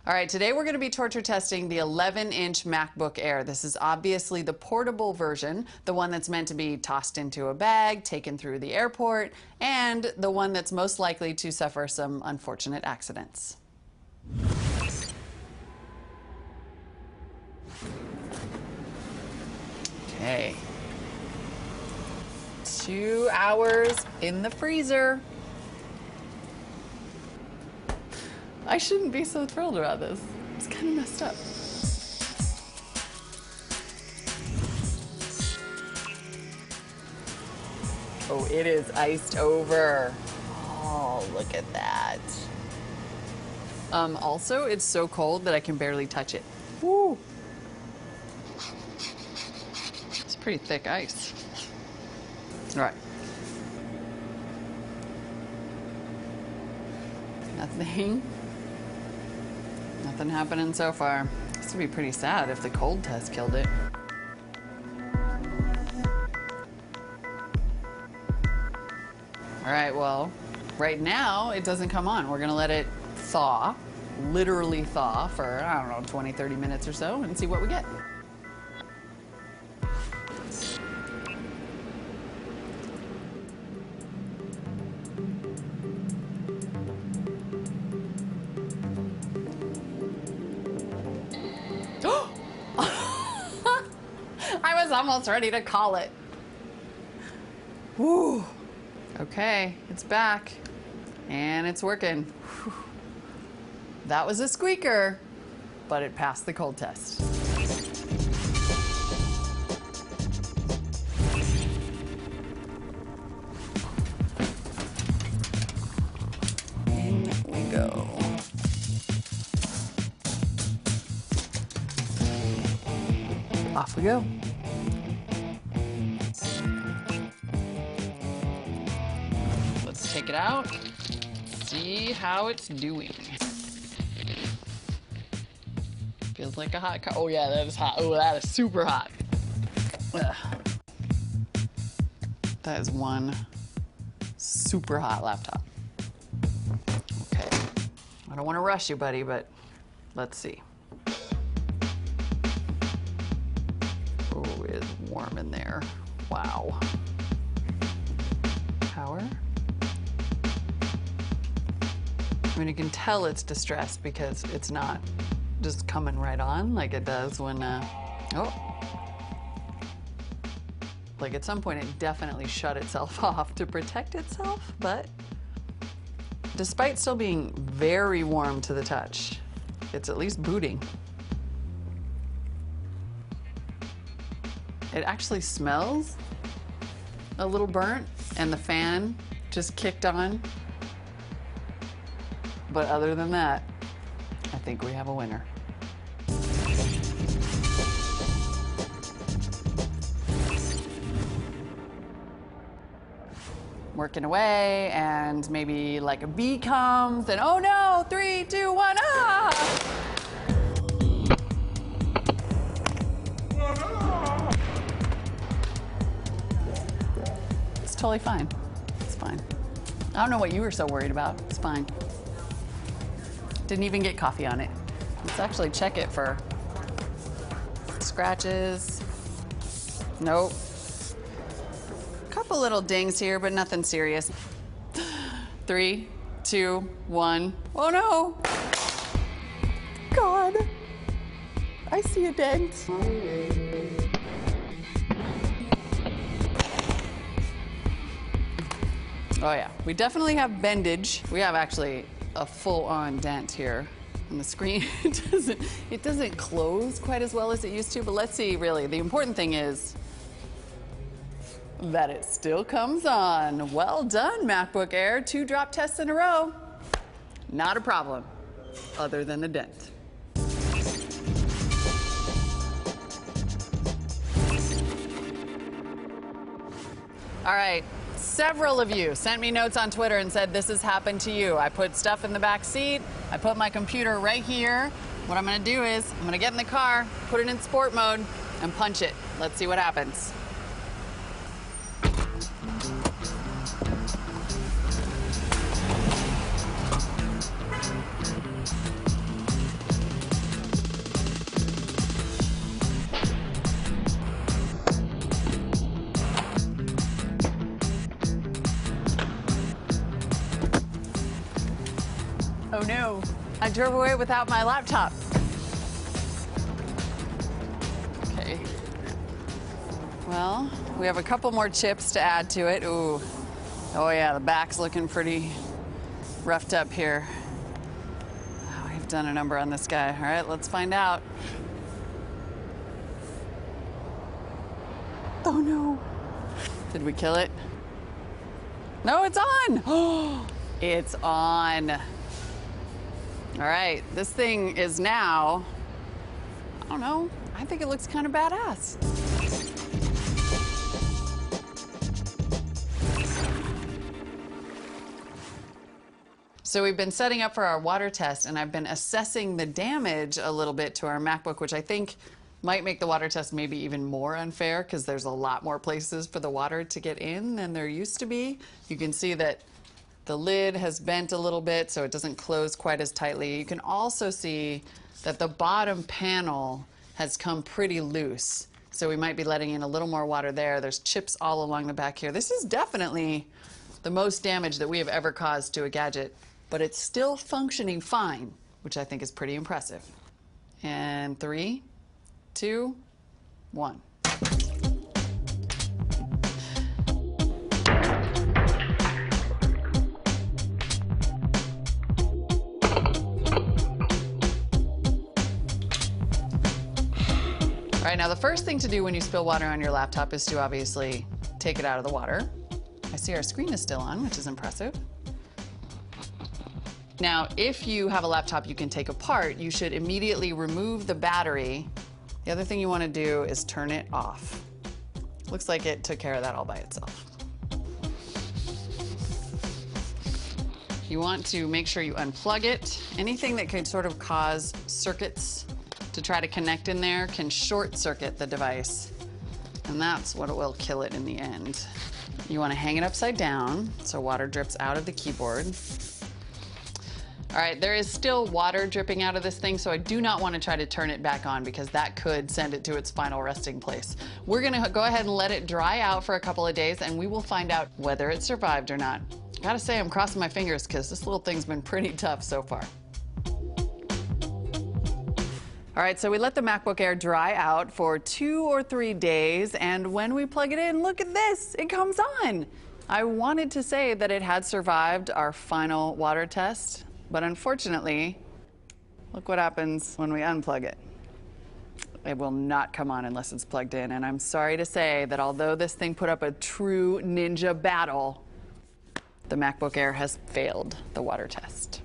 All right, today we're going to be torture testing the 11-inch MacBook Air. This is obviously the portable version, the one that's meant to be tossed into a bag, taken through the airport, and the one that's most likely to suffer some unfortunate accidents. Okay. 2 hours in the freezer. I shouldn't be so thrilled about this. It's kind of messed up. Oh, it is iced over. Oh, look at that. Also, it's so cold that I can barely touch it. Woo! It's pretty thick ice. All right. Nothing happening so far. This would be pretty sad if the cold test killed it. All right, well, right now it doesn't come on. We're gonna let it thaw, literally thaw for, I don't know, 20, 30 minutes or so and see what we get. I was almost ready to call it. Woo. Okay, it's back and it's working. Whew. That was a squeaker, but it passed the cold test. In we go. Off we go. Let's take it out, see how it's doing. Feels like a hot car. Oh yeah, that is hot. Oh, that is super hot. Ugh. That is one super hot laptop. Okay. I don't want to rush you, buddy, but let's see. Oh, it's warm in there. Wow. Power. I mean, you can tell it's distressed because it's not just coming right on like it does when, like at some point it definitely shut itself off to protect itself, but despite still being very warm to the touch, it's at least booting. It actually smells a little burnt and the fan just kicked on. But other than that, I think we have a winner. Working away, and maybe like a bee comes, and oh no, 3, 2, 1, ah! It's totally fine. It's fine. I don't know what you were so worried about. It's fine. Didn't even get coffee on it. Let's actually check it for scratches. Nope. Couple little dings here, but nothing serious. 3, 2, 1. Oh no! God, I see a dent. Oh yeah, we definitely have bendage. We have actually a full-on dent here on the screen. It doesn't close quite as well as it used to, but let's see, really. The important thing is that it still comes on. Well done, MacBook Air. 2 drop tests in a row. Not a problem, other than the dent. All right. Several of you sent me notes on Twitter and said this has happened to you. I put stuff in the back seat. I put my computer right here. What I'm going to do is I'm going to get in the car, put it in sport mode, and punch it. Let's see what happens. Oh no, I drove away without my laptop. Okay. Well, we have a couple more chips to add to it. Ooh. Oh yeah, the back's looking pretty roughed up here. Oh, we've done a number on this guy. All right, let's find out. Oh no. Did we kill it? No, it's on. Oh, it's on. All right, this thing is now, I don't know, I think it looks kind of badass. So we've been setting up for our water test, and I've been assessing the damage a little bit to our MacBook, which I think might make the water test maybe even more unfair because there's a lot more places for the water to get in than there used to be. You can see that the lid has bent a little bit so it doesn't close quite as tightly. You can also see that the bottom panel has come pretty loose. So we might be letting in a little more water there. There's chips all along the back here. This is definitely the most damage that we have ever caused to a gadget, but it's still functioning fine, which I think is pretty impressive. And 3, 2, 1. All right, now the first thing to do when you spill water on your laptop is to obviously take it out of the water. I see our screen is still on, which is impressive. Now, if you have a laptop you can take apart, you should immediately remove the battery. The other thing you want to do is turn it off. Looks like it took care of that all by itself. You want to make sure you unplug it. Anything that could sort of cause circuits to try to connect in there can short circuit the device, and that's what will kill it in the end. You want to hang it upside down so water drips out of the keyboard. All right, there is still water dripping out of this thing, so I do not want to try to turn it back on because that could send it to its final resting place. We're going to go ahead and let it dry out for a couple of days, and we will find out whether it survived or not. Gotta say, I'm crossing my fingers because this little thing's been pretty tough so far. All right, so we let the MacBook Air dry out for 2 or 3 days, and when we plug it in, look at this, it comes on. I wanted to say that it had survived our final water test, but unfortunately, look what happens when we unplug it. It will not come on unless it's plugged in, and I'm sorry to say that although this thing put up a true ninja battle, the MacBook Air has failed the water test.